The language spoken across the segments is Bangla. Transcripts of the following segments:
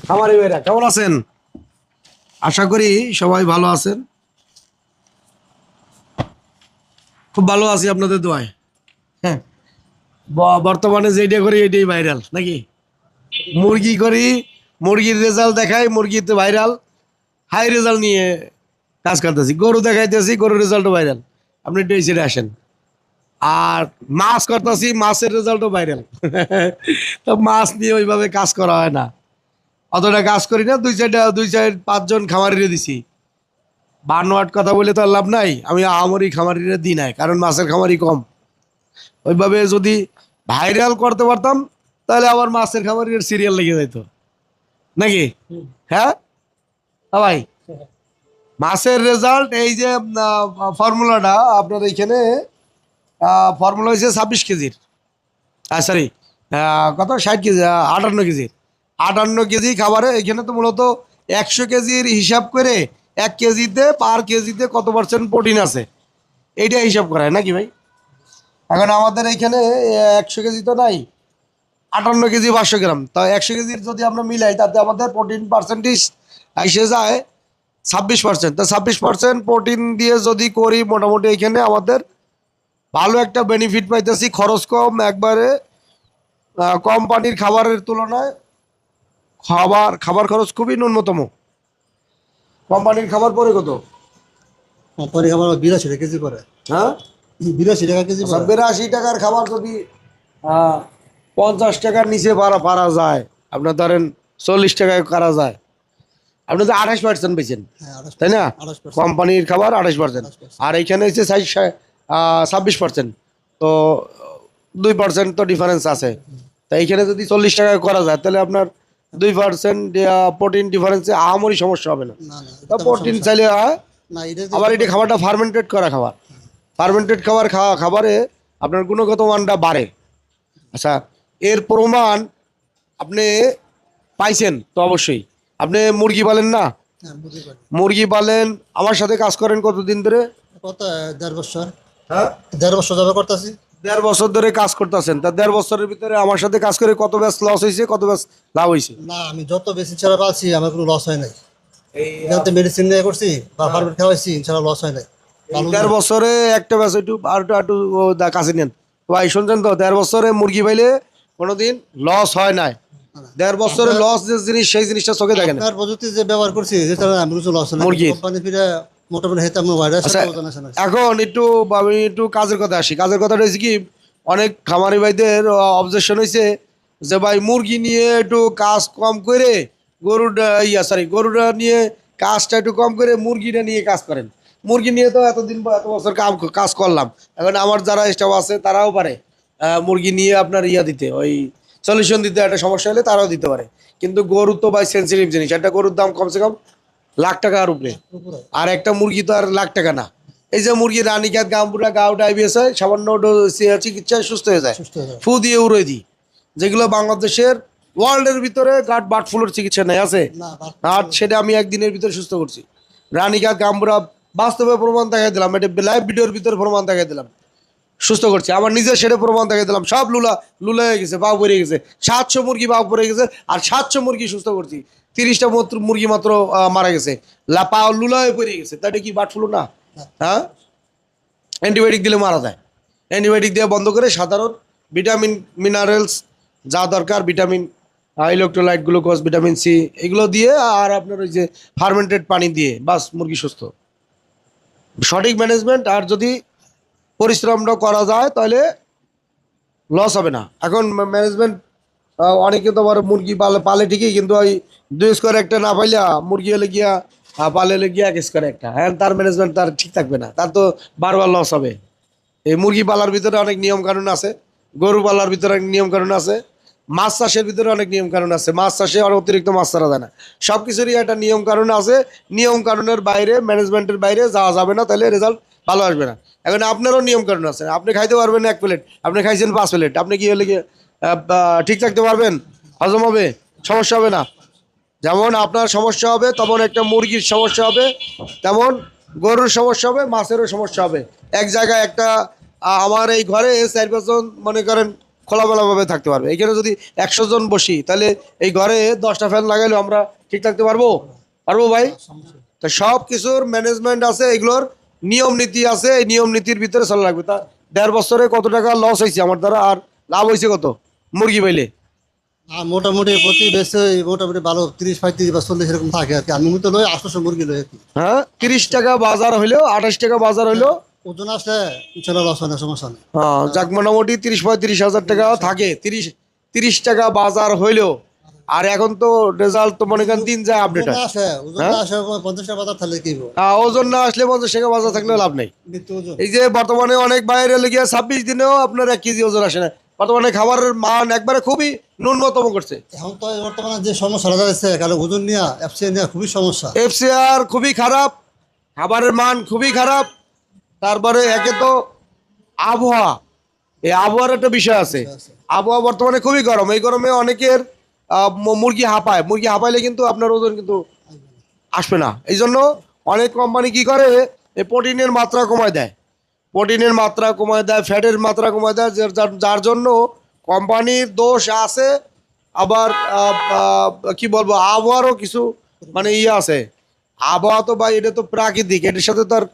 খামারি ভাইরা কেমন আছেন? আশা করি সবাই ভালো আছেন। খুব ভালো আছি আপনাদের দোয়ায়। হ্যাঁ, বর্তমানে যেটা করি এটাই ভাইরাল নাকি? মুরগি করি, মুরগির রেজাল্ট দেখাই, মুরগিতে ভাইরাল, হাই রেজাল্ট নিয়ে কাজ করতেছি। গরু দেখাইতেছি, গরুর রেজাল্টও ভাইরাল। আপনি একটু এই ছেড়ে আসেন। আর মাছ করতেছি, মাছের রেজাল্টও ভাইরাল। তো মাছ নিয়ে ওইভাবে কাজ করা হয় না, অতটা কাজ করি না। দুই চার পাঁচজন খামারিরে দিছি। বানোয়াট কথা বলে তো আর লাভ নাই। আমি আহামরি খামারিরে দিই নাই, কারণ মাছের খামারি কম। ওইভাবে যদি ভাইরাল করতে পারতাম তাহলে আবার মাছের খামারির সিরিয়াল লেগে যেত নাকি? হ্যাঁ ভাই, মাছের রেজাল্ট এই যে ফর্মুলাটা আপনার এইখানে, ফর্মুলা হয়েছে 26 কেজির, সরি কত, 60 কেজি, 58 কেজির। 58 কেজি খাবারে এখানে তো মূলত 100 কেজির হিসাব করে 1 কেজিতে পার কেজিতে কত পার্সেন্ট প্রোটিন আছে এইটা হিসাব করা হয় নাকি ভাই? এখন আমাদের এইখানে 100 কেজি তো নাই, 58 কেজি 500 গ্রাম। তা 100 কেজির যদি আমরা মিলাই তাতে আমাদের প্রোটিন পার্সেন্টেজ এসে যায় 26%। তা 26% প্রোটিন দিয়ে যদি করি, মোটামুটি এখানে আমাদের ভালো একটা বেনিফিট পাইতেছি। খরচ কম একবারে, কোম্পানির খাবারের তুলনায় খাবার খরচ খুবই ন্যূনতম। কোম্পানির খাবার পরে কত? পরে খাবার 82 টাকা কেজি করে। হ্যাঁ, 82 টাকা কেজি আচ্ছা, করে। 82 টাকার খাবার যদি 50 টাকার নিচে পারা যায়, আপনার ধরেন 40 টাকায় করা যায়, আপনি তো 28% বেচেন, হ্যাঁ, তাই না? 28%। কোম্পানির খাবার 28%, 28%। আর এইখানে হচ্ছে 26%। তো 2% তো ডিফারেন্স আছে। তা এইখানে যদি 40 টাকায় করা যায় তাহলে আপনার 2% প্রোটিন ডিফারেন্সে আহামরি সমস্যা হবে না। না না, তা এটা কোনো প্রোটিন সমস্যা চাইলে হয়। না। এটা আবার এটি খাবারটা ফার্মেন্টেড করা খাবার, ফার্মেন্টেড খাবারে আপনার গুণগত মানটা বাড়ে। আচ্ছা, এর প্রমাণ আপনি পাইছেন তো অবশ্যই। আপনি মুরগি পালেন না? হ্যাঁ, বুঝতে পারি। মুরগি পালেন, আমার সাথে কাজ করেন কতদিন ধরে? কত 1.5 বছর। হ্যাঁ, 1.5 বছর যাবে করতেছি। 1.5 বছর ধরে কাজ করতেছেন। তা 1.5 বছরের ভিতরে আমার সাথে কাজ করে কত ব্যাচ লস হয়েছে, কত ব্যাচ লাভ হয়েছে? না, আমি যত বেশি ছাড়া পাচ্ছি আমার কোনো লস হয় নাই। এই এখানে মেডিসিন নিয়ে করছি বা ফার্মেট খাওয়াইছি, ইনশাল্লাহ লস হয় নাই। ভালো 1.5 বছরে একটা ব্যাচ একটু আর একটু একটু কাছে নেন ভাই, শুনছেন তো? 1.5 বছরে মুরগি পাইলে কোনোদিন লস হয় নাই। 1.5 বছরে লস যে জিনিস, সেই জিনিসটা চোখে দেখেন আপনার প্রযুক্তি যে ব্যবহার করছি যেটা আমি কিছু লস হয় না। মুরগির। কোম্পানি ফিরে মোটামুটি হেতে আমার ভাইরাস আচ্ছা, জানাশোনা। এখন আমি একটু কাজের কথা আসি। কাজের কথাটা হয়েছে কি, অনেক খামারি ভাইদের অবজেকশন হয়েছে যে ভাই মুরগি নিয়ে একটু কাজ কম করে গরুটা নিয়ে কাজটা একটু কম করে মুরগিটা নিয়ে কাজ করেন। মুরগি নিয়ে তো এতদিন বা এত বছর কাজ করলাম, এখন আমার যারা স্টাফ আছে তারাও পারে মুরগি নিয়ে আপনার দিতে, ওই সলিউশন দিতে। একটা সমস্যা হলে তারাও দিতে পারে। কিন্তু গরু তো ভাই সেন্সিটিভ জিনিস, একটা গরুর দাম কমসে কম লাখ টাকার উপরে, আর একটা মুরগি তো আর লাখ টাকা না। এই যে মুরগি রানীক্ষেত, গাম্বুরা, গাও ডায়াবেটিস হয়, সামান্য চিকিৎসায় সুস্থ হয়ে যায়, সুস্থ হয়ে যাবে। ফু দিয়ে উড়ে দিই। যেগুলো বাংলাদেশের, ওয়ার্ল্ডের ভিতরে বার্ড ফ্লুর চিকিৎসা নেই আছে, না আর সেটা আমি একদিনের ভিতরে সুস্থ করছি। রানীক্ষেত, গাম্বুরা, বাস্তবে প্রমাণ দেখাই দিলাম, এটা লাইভ ভিডিওর ভিতরে প্রমাণ দেখাই দিলাম, সুস্থ করছি। আমার নিজের সেটা প্রমাণ দেখাই দিলাম, সব লুলা হয়ে গেছে, বাউ পড়ে গেছে। 700 মুরগি বাউ পড়ে গেছে, আর 700 মুরগি সুস্থ করছি। 30টা মুরগি মাত্র মারা গেছে, পা লুলা হয়ে পড়ে গেছে। তাই এটা কি বার্ড ফ্লু না? হ্যাঁ, অ্যান্টিবায়োটিক দিলে মারা যায়। অ্যান্টিবায়োটিক দিয়ে বন্ধ করে সাধারণ ভিটামিন, মিনারেলস যা দরকার, vitamin, electrolyte, glucose, vitamin C, এগুলো দিয়ে, আর আপনার ওই যে ফার্মেন্টেড পানি দিয়ে, বাস মুরগি সুস্থ। সঠিক ম্যানেজমেন্ট আর যদি পরিশ্রমটা করা যায় তাহলে লস হবে না। এখন ম্যানেজমেন্ট, অনেকে তো আবার মুরগি পালে ঠিকই, কিন্তু ওই 2 স্কোয়ার একটা না পাইলে মুরগি হলে গিয়া পালে হলে গিয়া 1 স্কোয়ার একটা, হ্যাঁ, তার ম্যানেজমেন্ট তার ঠিক থাকবে না, তার তো বারবার লস হবে। এই মুরগি পালার ভিতরে অনেক নিয়ম কানুন আছে, গরু পালার ভিতরে অনেক নিয়ম কানুন আছে, মাছ চাষের ভিতরে অনেক নিয়ম কানুন আছে। মাছ চাষে আর অতিরিক্ত মাছ ছাড়া যায় না। সব কিছুরই একটা নিয়ম কানুন আছে। নিয়ম কানুনের বাইরে, ম্যানেজমেন্টের বাইরে যাওয়া যাবে না, তাহলে রেজাল্ট ভালো আসবে না। এখন আপনারও নিয়ম কানুন আছে। আপনি খাইতে পারবেন 1 প্লেট, আপনি খাইছেন 5 প্লেট, আপনি কি হলে কি ঠিক থাকতে পারবেন? হজম হবে? সমস্যা হবে না? যেমন আপনার সমস্যা হবে, তেমন একটা মুরগির সমস্যা হবে, তেমন গরুর সমস্যা হবে, মাছেরও সমস্যা হবে। এক জায়গায় একটা আমার এই ঘরে 4 পাঁচজন মনে করেন খোলামেলাভাবে থাকতে পারবে। এখানে যদি 100 জন বসি তাহলে এই ঘরে 10টা ফ্যান লাগাইলেও আমরা ঠিক থাকতে পারবো পারবো ভাই। তো সব কিছুর ম্যানেজমেন্ট আছে, এগুলোর নিয়ম নীতি আছে, এই নিয়ম নীতির ভিতরে চলা লাগবে। তা 1.5 বছরে কত টাকা লস হয়েছে আমার দ্বারা, আর লাভ হয়েছে কত মুরগি পাইলে? আর মোটামুটি প্রতি বেশি মোটামুটি ভালো 30 35 বা 40 এরকম থাকে আর কি। আমি তো লই 800 মুরগি লই আর কি। হ্যাঁ, 30 টাকা বাজার হইলেও 28 টাকা বাজার হইলেও ওজন আসলে ইনশাল্লাহ লস হয় না, সমস্যা নেই। যাক মোটামুটি 30-35 হাজার টাকা থাকে। 30 টাকা বাজার হইলেও, আর এখন তো রেজাল্ট তো মনে করেন দিন যায় আপডেট হয়। ওজন আসে 50 টাকা বাজার থাকলে কি হইব? ওজন না আসলে 50 টাকা বাজার থাকলেও লাভ নেই। মৃত্যু ওজন। এই যে বর্তমানে অনেক বাইরে লেগে 26 দিনেও আপনার 1 কেজি ওজন আসে না। বর্তমানে খাবারের মান একবারে খুবই ন্যূনতম করছে। এখন তো বর্তমানে যে সমস্যা দেখা যাচ্ছে, কারণ ওজন নিয়ে এফসিআই নিয়ে খুবই সমস্যা। এফসিআর খুবই খারাপ, খাবারের মান খুবই খারাপ। তারপরে একে তো আবহাওয়া, এই আবহাওয়ার একটা বিষয় আছে। আবহাওয়া বর্তমানে খুবই গরম, এই গরমে অনেকের মুরগি হাঁপায়। মুরগি হাঁপাইলে কিন্তু আপনার ওজন কিন্তু আসবে না। এই জন্য অনেক কোম্পানি কি করে, এই প্রোটিনের মাত্রা কমায় দেয়, প্রোটিনের মাত্রা কমায় দেয়, ফ্যাটের মাত্রা কমায় দেয়, যার জন্য কোম্পানির দোষ আছে। আবার কি বলবো, আবহাওয়ারও কিছু মানে আছে। আবহাওয়া তো ভাই এটা তো প্রাকৃতিক, এটার সাথে তো আর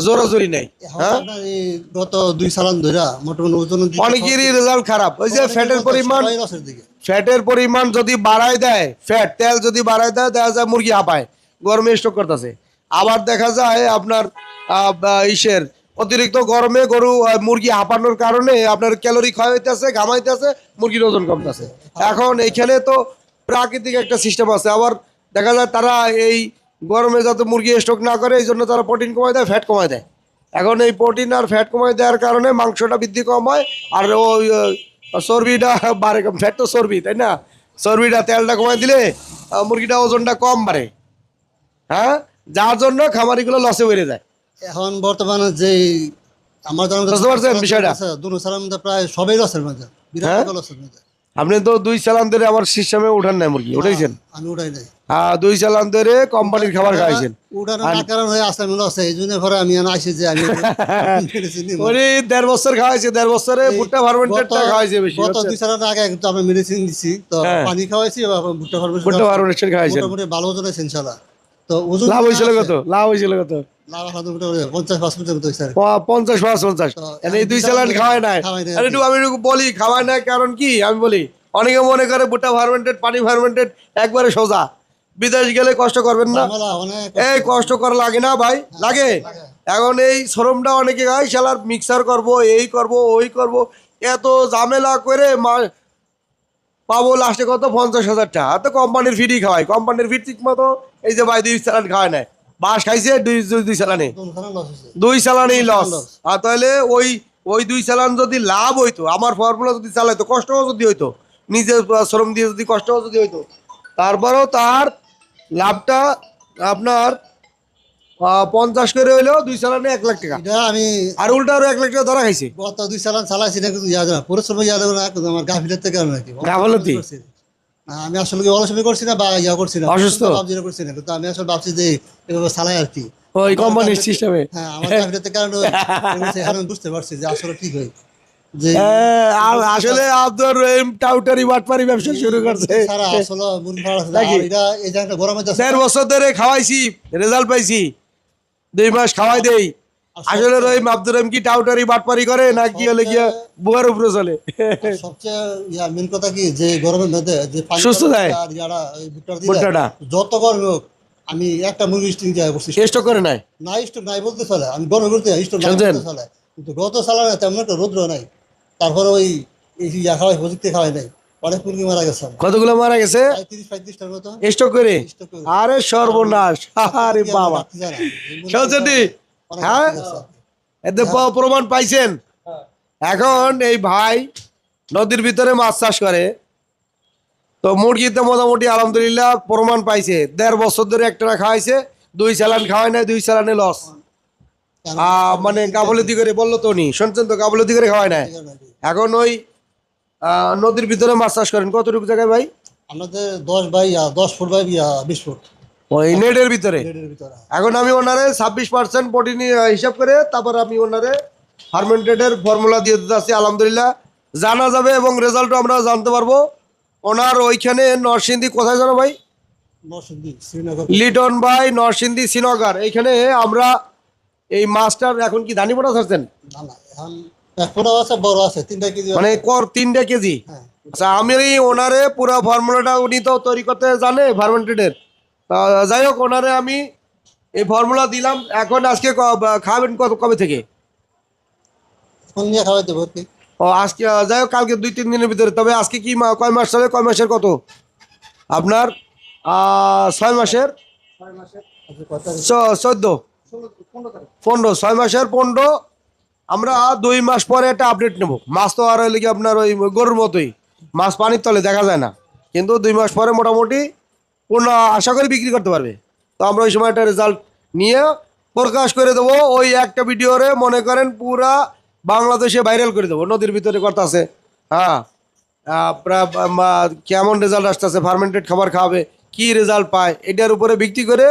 জোরাজোরি নেই। এখন হ্যাঁ, আপনার এই গত 2 সালান ধরে মোটামুটি ওজন অনেকেরই রেজাল্ট খারাপ। ওই যে ফ্যাটের পরিমাণ, দিকে। ফ্যাটের পরিমাণ যদি বাড়ায় দেয়, ফ্যাট তেল যদি বাড়ায় দেয়, দেখা যায় মুরগি হাঁপায়, গরমে স্টক করতেছে। আবার দেখা যায় আপনার ইসের অতিরিক্ত গরমে গরু মুরগি হাঁপানোর কারণে আপনার ক্যালোরি ক্ষয় হইতেছে, ঘামাইতেছে, মুরগির ওজন কমতেছে। এখন এইখানে তো প্রাকৃতিক একটা সিস্টেম আছে। আবার দেখা যায় তারা এই গরমে যাতে মুরগি স্টক না করে, এই জন্য তারা প্রোটিন কমায় দেয়, ফ্যাট কমায় দেয়। এখন এই প্রোটিন আর ফ্যাট কমায় দেওয়ার কারণে মাংসটা বৃদ্ধি কম হয়, আর ওই চর্বিটা বাড়ে। ফ্যাট তো চর্বি, তাই না? চর্বিটা তেলটা কমায় দিলে মুরগিটা ওজনটা কম বাড়ে। হ্যাঁ, যার জন্য খামারিগুলো লসে বেড়ে যায়। এখন বর্তমানে যে আমার জানা বুঝতে পারছেন বিষয়টা? দুনো সালার মধ্যে প্রায় সবাই লসের মধ্যে, বিরাট হ্যাঁ? টাকা লসের মধ্যে। আপনি তো 2 চালান ধরে আমার সিস্টেমে উঠান নাই মুরগি, উঠাইছেন? আমি উঠাই নাই। 2 চালান ধরে কোম্পানির খাবার খাওয়াইছেন। উঠানোর না কারণ হয়ে আসলে আমি লস, এই জন্য পরে আমি আসি যে আমি medicine নিবো। ওরে 1.5 বছর খাওয়াইছে, 1.5 বছরে ভুট্টা ফার্মেন্টেডটা খাওয়াইছে বেশি। গত 2 সালের আগে কিন্তু আমি মেডিসিন দিছি, তো হ্যাঁ। পানি খাওয়াইছি, ভুট্টা ভুট্টা ফার্মেন্টেড খাওয়াইছেন। মোটামুটি ভালো ওজন আছে ইনশাআল্লাহ। তো ওজন লাভ হয়েছিল কত? লাভ হয়েছিল কত? লাভ আলহামদুলিল্লাহ 50-55 মতো হইছে আর কি। 50-50। তো এই 2 চালান খাওয়ায় নাই। খাওয়াই নাই। আরে একটু আমি একটু বলি খাওয়ায় নাই কারণ কি আমি বলি। অনেকে মনে করে ভুট্টা ফার্মেন্টেড, পানি ফার্মেন্টেড একবারে সোজা, বিদেশ গেলে কষ্ট করবেন না। ঝামেলা অনেক। এই কষ্ট করা লাগে না ভাই? লাগে। এখন এই শ্রমটা অনেকে গায়, শালার মিক্সার করব, এই করব, ওই করব, এত ঝামেলা করে পাবো লাস্টে কত 50,000 টাকা। তো কোম্পানির ফিডই খাওয়ায়, কোম্পানির ফিড ঠিক মতো এই যে ভাই 2 চালান খাওয়ায় নাই, বাস খাইছে 2 চালানে, দুনো সালান লস হইছে। 2 চালানেই লস। আর তাহলে ওই 2 চালান যদি লাভ হইতো, আমার ফর্মুলা যদি চালাইতো, কষ্টও যদি হইতো, নিজের শ্রম দিয়ে যদি কষ্টও যদি হইতো, তারপরেও তার লাভটা আপনার 50 করে হইলেও 2 চালানে 1 লাখ টাকা, এটা আমি আর উল্টা আরো 1 লাখ টাকা ধরা খাইছে। গত 2 সালান চালাইছি না, কিন্তু ইয়া না পরিশ্রম ইয়া দেবো না, কিন্তু আমার গাফিলের থেকে নাকি গাফিলতি? আমি আসলে কি অলসমি করছি না বা ইয়া করছি না, অসুস্থ? ভাবছি না করছি না, কিন্তু আমি আসলে ভাবছি যে এভাবে চালাই আর কি। ওই কোম্পানির সিস্টেমে। হ্যাঁ, আমার গাফিলের থেকে কারণ এখন আমি বুঝতে পারছি যে আসলে ঠিক হয় যে আসলে আব্দুর রহিম টাউটারি বাটপারি ব্যবসা শুরু করছে। সারা আসলে মুরগি ফাড়া আছে। নাকি? আর এটা এই জায়গাটা গরমে যাচ্ছে। 1.5 বছর ধরে খাওয়াইছি, রেজাল্ট পাইছি, 2 মাস খাওয়াই দেই। আসলে রহিম আব্দুর রহিম কি টাউটারি বাটপারি করে না কি হলে গিয়া বুয়ার উপরে চলে? সবচেয়ে ইয়া মেন কথা কি যে গরমের মধ্যে যে পানি সুস্থ দেয়। আর ইয়ারা এই ভুট্টাটা ভুট্টাটা। যত গরম হোক আমি একটা মুরগি স্টিং যায় বসছি স্টক করে নাই। না, স্টোক নাই বলতে চলে, আমি গরমে বলতে স্টোক নাই শুনছেন? বলতে চলে, কিন্তু গত সালানে তেমন একটা রৌদ্র নাই। তারপরে ওই এই ইয়া খাওয়াই প্রযুক্তি খাওয়াই নাই, অনেক মুরগি মারা গেছে আমার। কতগুলো মারা গেছে 35-35টার মতো স্টক করে? স্টোক করে। আরে সর্বনাশ, আরে বাবা। বাড়তি যায় না। এই মুরগি শুনছেন নি? অনেক হ্যাঁ, বাড়তি গেছে। এতে প্রমাণ পাইছেন। এখন এই ভাই নদীর ভিতরে মাছ চাষ করে, তো মুরগিতে মোটামুটি আলহামদুলিল্লাহ প্রমাণ পাইছে। 1.5 বছর ধরে একটা খাওয়াইছে, 2 চালান খাওয়াই নাই, 2 চালানে লস। মানে গাফলতি করে বললো তো নি, শুনছেন তো, গাফলতি করে খাওয়াই নাই। এখন ওই নদীর ভিতরে মাছ চাষ করেন কতটুকু জায়গায় ভাই? আমাদের 10 ফুট বাই 20 ফুট ওই নেটের ভিতরে। নেটের ভিতরে। এখন আমি ওনারে 26% প্রোটিন হিসাব করে তারপর আমি ওনারে ফার্মেন্টেডের ফর্মুলা দিয়ে দিতে আসছি। আলহামদুলিল্লাহ জানা যাবে এবং রেজাল্টও আমরা জানতে পারবো। ওনার ওইখানে নরসিংদী কোথায় জানো ভাই? নরসিংদী শ্রীনগর। লিটন ভাই নরসিংদী শ্রীনগর, এইখানে আমরা এই মাছটার এখন কি ধানি পোনা ছাড়ছেন? না না, এখন এক ফোঁটা আছে, বড় আছে 3 কেজি মানে 3 কেজি। হ্যাঁ। আচ্ছা, আমি ওনারে পুরো ফর্মুলাটা উনি তো তৈরি করতে জানে ফার্মেন্টেডের। যাই হোক, ওনারে আমি এই ফর্মুলা দিলাম। এখন আজকে খাবেন কবে থেকে? ফোন নিয়ে খাওয়াই দেবো আর কি। ও আজকে যাই হোক, কালকে 2-3 দিনের ভিতরে। তবে আজকে কি কয় মাস চলে? কয় মাসের কত আপনার? 6 মাসের আজকে কত তারিখ? 14 15, 6 মাসের 15। আমরা 2 মাস পরে একটা আপডেট নেব। মাছ তো আর হইলে কি আপনার ওই গরুর মতোই, মাছ পানির তলে দেখা যায় না, কিন্তু 2 মাস পরে মোটামুটি পূর্ণ আশা করি বিক্রি করতে পারবে। তো আমরা ওই সময় একটা রেজাল্ট নিয়ে প্রকাশ করে দেবো। ওই একটা ভিডিওরে মনে করেন পুরা বাংলাদেশে ভাইরাল করে দেবো। নদীর ভিতরে কথা আছে, হ্যাঁ, কেমন রেজাল্ট আসতেছে, ফার্মেন্টেড খাবার খাওয়াবে, কি রেজাল্ট পায়, এটার উপরে ভিত্তি করে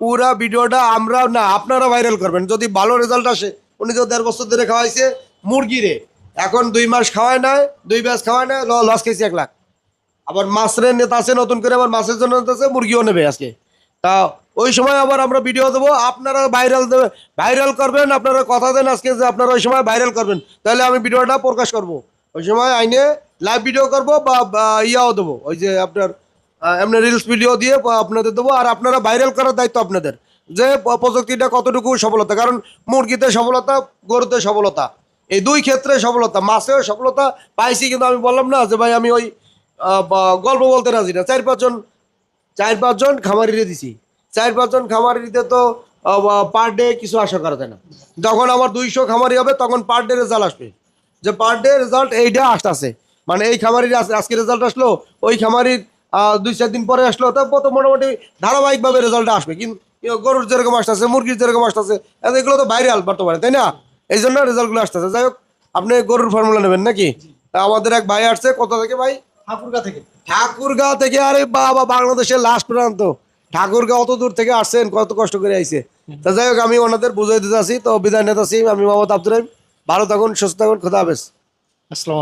পুরা ভিডিওটা আমরা না আপনারা ভাইরাল করবেন। যদি ভালো রেজাল্ট আসে, উনি তো 1.5 বছর ধরে খাওয়াইছে মুরগিরে, এখন 2 মাস খাওয়ায় নাই, 2 ব্যাচ খাওয়ায় নাই, লস খেয়েছে 1 লাখ। আবার মাছের নেতা আছে নতুন করে, আবার মাছের জন্য নেতা আছে, মুরগিও নেবে আজকে। তা ওই সময় আবার আমরা ভিডিও দেবো, আপনারা ভাইরাল করবেন। আপনারা কথা দেন আজকে যে আপনারা ওই সময় ভাইরাল করবেন, তাহলে আমি ভিডিওটা প্রকাশ করব। ওই সময় আইনে লাইভ ভিডিও করব বা ইয়াও দেবো, ওই যে আপনার এমনি রিলস ভিডিও দিয়ে আপনাদের দেবো। আর আপনারা ভাইরাল করার দায়িত্ব আপনাদের, যে প্রযুক্তিটা কতটুকু সফলতা। কারণ মুরগিতে সফলতা, গরুতে সফলতা, এই 2 ক্ষেত্রে সফলতা। মাছেও সফলতা পাইছি, কিন্তু আমি বললাম না যে ভাই আমি ওই গল্প বলতে রাজি না। 4-5 জন খামারিরে দিছি। 4-5 জন খামারিতে তো পার ডে কিছু আশা করা যায় না। যখন আমার 200 খামারি হবে, তখন পার ডে রেজাল্ট আসবে, যে পার ডে রেজাল্ট এইটা আসতেছে। মানে এই খামারির আজকে রেজাল্ট আসলো, ওই খামারির 2-4 দিন পরে আসলো, তারপর তো মোটামুটি ধারাবাহিকভাবে রেজাল্ট আসবে। কিন্তু গরুর যেরকম আসতেছে, মুরগির যেরকম আসতেছে, এগুলো তো ভাইরাল বর্তমানে, তাই না? এই জন্য রেজাল্টগুলো আসতেছে। যাই হোক, আপনি গরুর ফর্মুলা নেবেন নাকি? তা আমাদের এক ভাই আসছে, কোথা থেকে ভাই? ঠাকুরগাঁও থেকে। আরে বাবা, বাংলাদেশের লাস্ট প্রান্ত ঠাকুরগাঁও, অত দূর থেকে আসছেন, কত কষ্ট করে আইছে। তা যাই হোক, আমি ওনাদের বুঝাই দিতে আসি। তো বিদায় নিতে আসি। আমি মোহাম্মদ আব্দুর রহিম। ভালো থাকুন, সুস্থ থাকুন, খোদা হাফেজ। আসসালামু